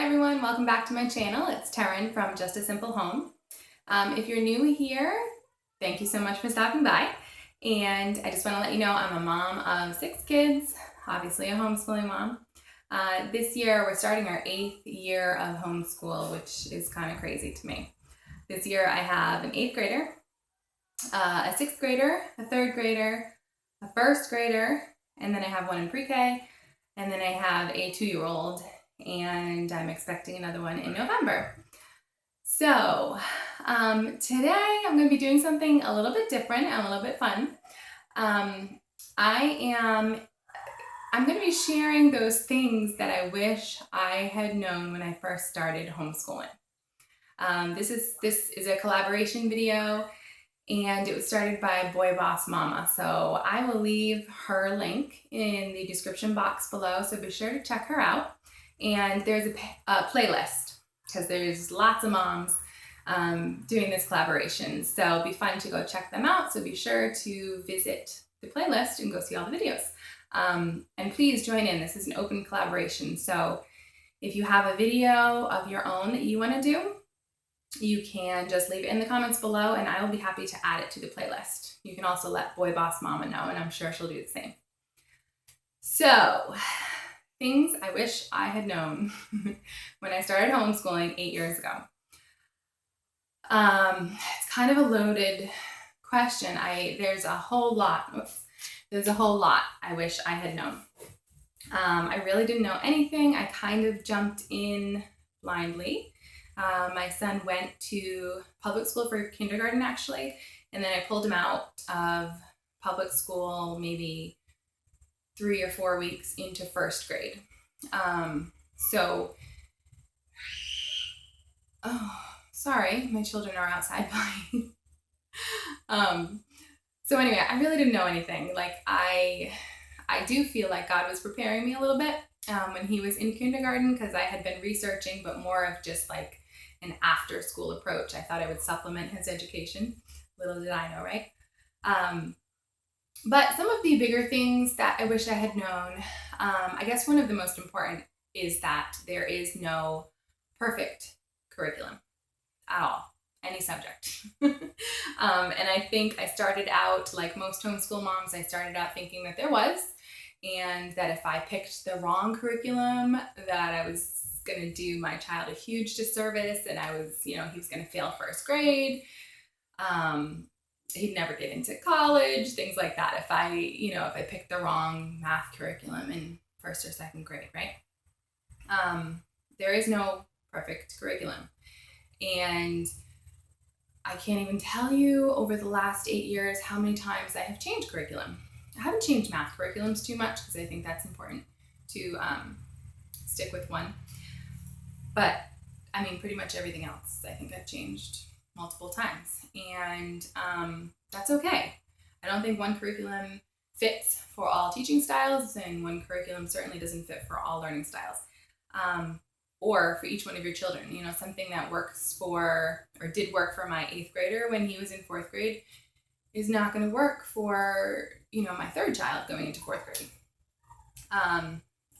everyone, welcome back to my channel. It's Taryn from Just a Simple Home. If you're new here, thank you so much for stopping by. And I just want to let you know I'm a mom of 6 kids, obviously a homeschooling mom. This year we're starting our 8th year of homeschool, which is kind of crazy to me. This year I have an 8th grader, a 6th grader, a 3rd grader, a 1st grader, and then I have one in pre-K, and then I have a 2-year-old, and I'm expecting another one in November. So today I'm going to be doing something a little bit different and a little bit fun. I'm going to be sharing those things that I wish I had known when I first started homeschooling. This is a collaboration video, and it was started by Boy Boss Mama. So I will leave her link in the description box below, so be sure to check her out. And there's a playlist, because there's lots of moms doing this collaboration. So it'll be fun to go check them out. So be sure to visit the playlist and go see all the videos. And please join in. This is an open collaboration. So if you have a video of your own that you want to do, you can just leave it in the comments below, and I will be happy to add it to the playlist. You can also let Boy Boss Mama know, and I'm sure she'll do the same. So, things I wish I had known when I started homeschooling 8 years ago. It's kind of a loaded question. There's a whole lot I wish I had known. I really didn't know anything. I kind of jumped in blindly. My son went to public school for kindergarten, actually, and then I pulled him out of public school maybe 3 or 4 weeks into 1st grade. Sorry, my children are outside playing. So anyway, I really didn't know anything. Like I do feel like God was preparing me a little bit when he was in kindergarten, because I had been researching, but more of just like an after school approach. I thought I would supplement his education. Little did I know, right? But some of the bigger things that I wish I had known, I guess one of the most important is that there is no perfect curriculum at all, any subject. And I think I started out, like most homeschool moms, I started out thinking that there was, and that if I picked the wrong curriculum, that I was going to do my child a huge disservice, and he was going to fail 1st grade. He'd never get into college, things like that. If I picked the wrong math curriculum in 1st or 2nd grade, right? There is no perfect curriculum. And I can't even tell you over the last 8 years how many times I have changed curriculum. I haven't changed math curriculums too much, because I think that's important to stick with one. But I mean, pretty much everything else, I think I've changed multiple times, and that's okay. I don't think one curriculum fits for all teaching styles, and one curriculum certainly doesn't fit for all learning styles, or for each one of your children. Something that works for, or did work for my 8th grader when he was in 4th grade is not going to work for, my 3rd child going into 4th grade.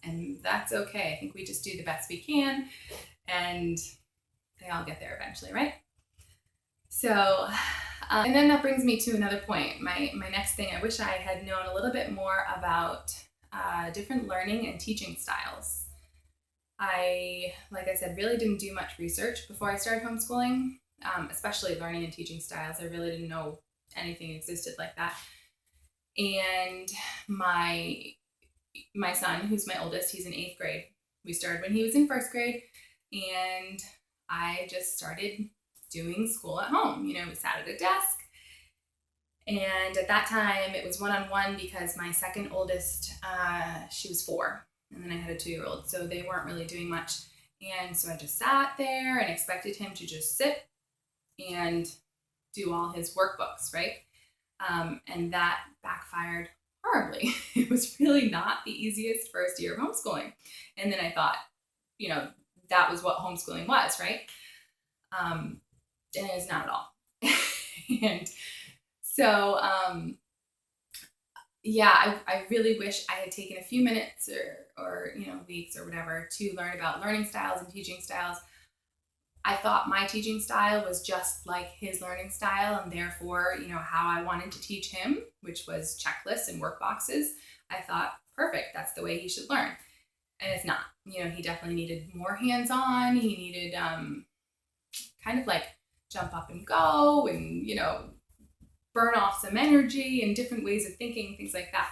And that's okay. I think we just do the best we can, and they all get there eventually, right? So, and then that brings me to another point. My next thing, I wish I had known a little bit more about different learning and teaching styles. Like I said, really didn't do much research before I started homeschooling, especially learning and teaching styles. I really didn't know anything existed like that. And my son, who's my oldest, he's in 8th grade. We started when he was in 1st grade, and I just started doing school at home. We sat at a desk, and at that time it was one-on-one, because my second oldest, she was 4, and then I had a 2-year-old, so they weren't really doing much. And so I just sat there and expected him to just sit and do all his workbooks, right? And that backfired horribly. It was really not the easiest first year of homeschooling. And then I thought, that was what homeschooling was, right? And it is not at all. And so yeah, I really wish I had taken a few minutes or weeks or whatever to learn about learning styles and teaching styles. I thought my teaching style was just like his learning style, and therefore, how I wanted to teach him, which was checklists and work boxes. I thought, perfect, that's the way he should learn. And it's not. He definitely needed more hands on. He needed kind of like jump up and go and, burn off some energy and different ways of thinking, things like that.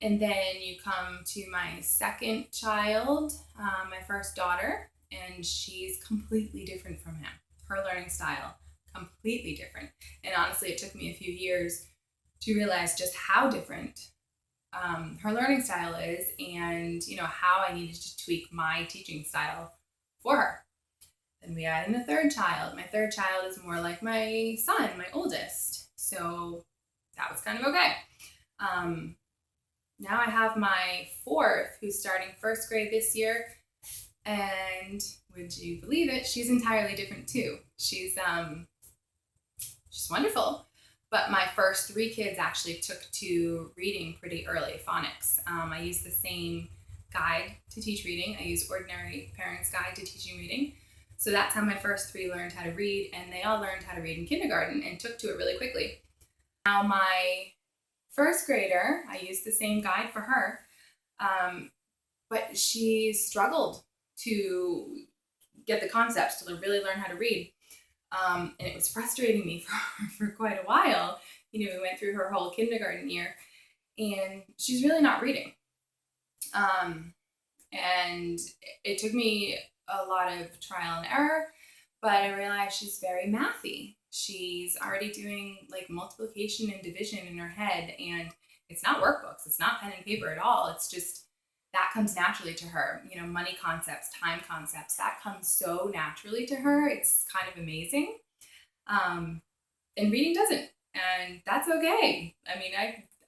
And then you come to my second child, my first daughter, and she's completely different from him. Her learning style, completely different. And honestly, it took me a few years to realize just how different her learning style is, and how I needed to tweak my teaching style for her. Then we add in a third child. My third child is more like my son, my oldest. So that was kind of okay. Now I have my fourth, who's starting first grade this year. And would you believe it? She's entirely different too. She's wonderful. But my first three kids actually took to reading pretty early, phonics. I used the same guide to teach reading. I used Ordinary Parents Guide to teaching reading. So that's how my first three learned how to read, and they all learned how to read in kindergarten and took to it really quickly. Now my first grader, I used the same guide for her, but she struggled to get the concepts to really learn how to read. And it was frustrating me for quite a while. We went through her whole kindergarten year, and she's really not reading. And it took me a lot of trial and error, but I realized she's very mathy. She's already doing like multiplication and division in her head, and it's not workbooks, it's not pen and paper at all. It's just that comes naturally to her. Money concepts, time concepts, that comes so naturally to her. It's kind of amazing. And reading doesn't, and that's okay. I mean,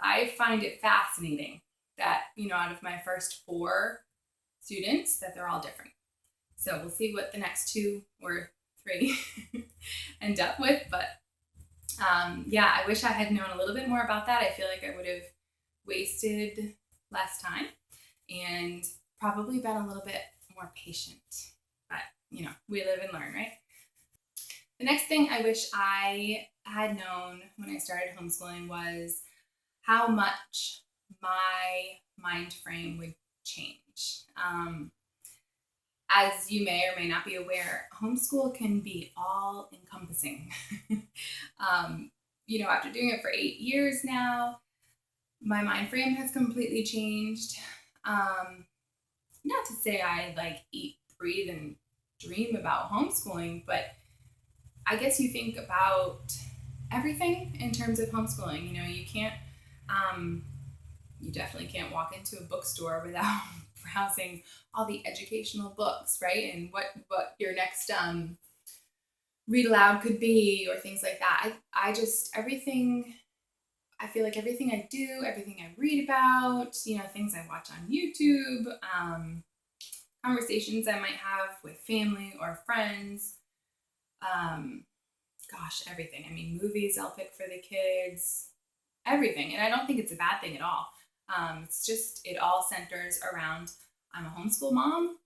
I find it fascinating that, out of my first four students, that they're all different. So we'll see what the next two or three end up with. But yeah, I wish I had known a little bit more about that. I feel like I would have wasted less time and probably been a little bit more patient. But, we live and learn, right? The next thing I wish I had known when I started homeschooling was how much my mind frame would change. As you may or may not be aware, homeschool can be all encompassing. After doing it for 8 years now, my mind frame has completely changed. Not to say I eat, breathe, and dream about homeschooling, but I guess you think about everything in terms of homeschooling. You can't, you definitely can't walk into a bookstore without browsing all the educational books, right? And what your next read aloud could be, or things like that. I just, everything, I feel like everything I do, everything I read about, things I watch on YouTube, conversations I might have with family or friends, everything. I mean, movies I'll pick for the kids, everything. And I don't think it's a bad thing at all. It's just, it all centers around, I'm a homeschool mom,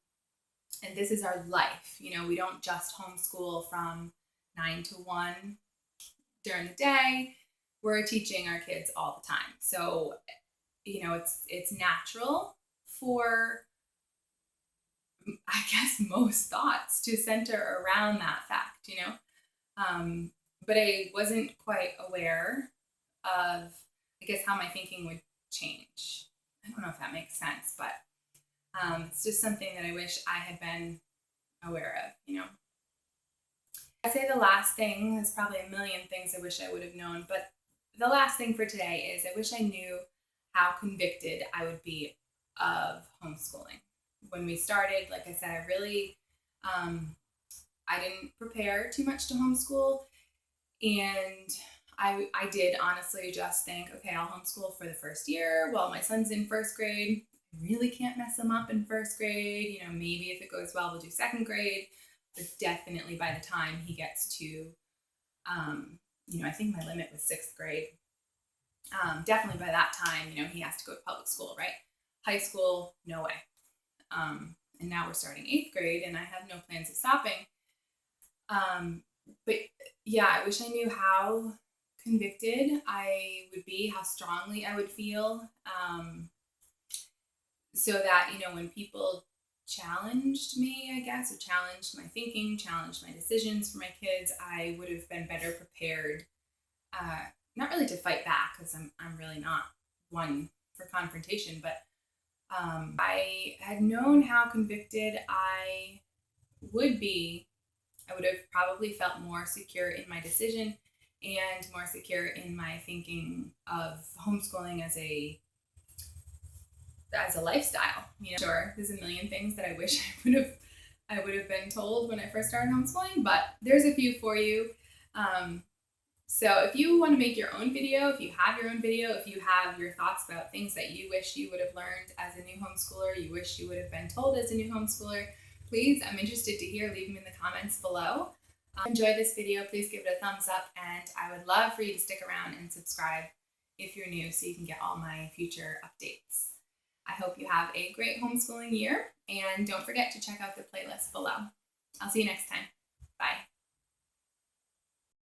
and this is our life. We don't just homeschool from 9 to 1 during the day. We're teaching our kids all the time. So, it's natural for, I guess, most thoughts to center around that fact, but I wasn't quite aware of, I guess, how my thinking would change. I don't know if that makes sense, but it's just something that I wish I had been aware of, I'd say the last thing, there's probably a million things I wish I would have known, but the last thing for today is I wish I knew how convicted I would be of homeschooling. When we started, like I said, I really, I didn't prepare too much to homeschool, and I did honestly just think, okay, I'll homeschool for the first year while my son's in first grade. I really can't mess him up in first grade. Maybe if it goes well, we'll do second grade, but definitely by the time he gets to, I think my limit was sixth grade. Definitely by that time, he has to go to public school, right? High school, no way. And now we're starting 8th grade, and I have no plans of stopping. But yeah, I wish I knew how convicted I would be, how strongly I would feel, so that, when people challenged me, I guess, or challenged my thinking, challenged my decisions for my kids, I would have been better prepared. Not really to fight back, because I'm really not one for confrontation, but I had known how convicted I would be, I would have probably felt more secure in my decision and more secure in my thinking of homeschooling as a lifestyle. Sure, there's a million things that I wish I would have been told when I first started homeschooling, but there's a few for you. So if you want to make your own video, if you have your own video, if you have your thoughts about things that you wish you would have learned as a new homeschooler, you wish you would have been told as a new homeschooler, please, I'm interested to hear. Leave them in the comments below. Enjoy this video, please give it a thumbs up, and I would love for you to stick around and subscribe if you're new so you can get all my future updates. I hope you have a great homeschooling year, and don't forget to check out the playlist below. I'll see you next time. Bye.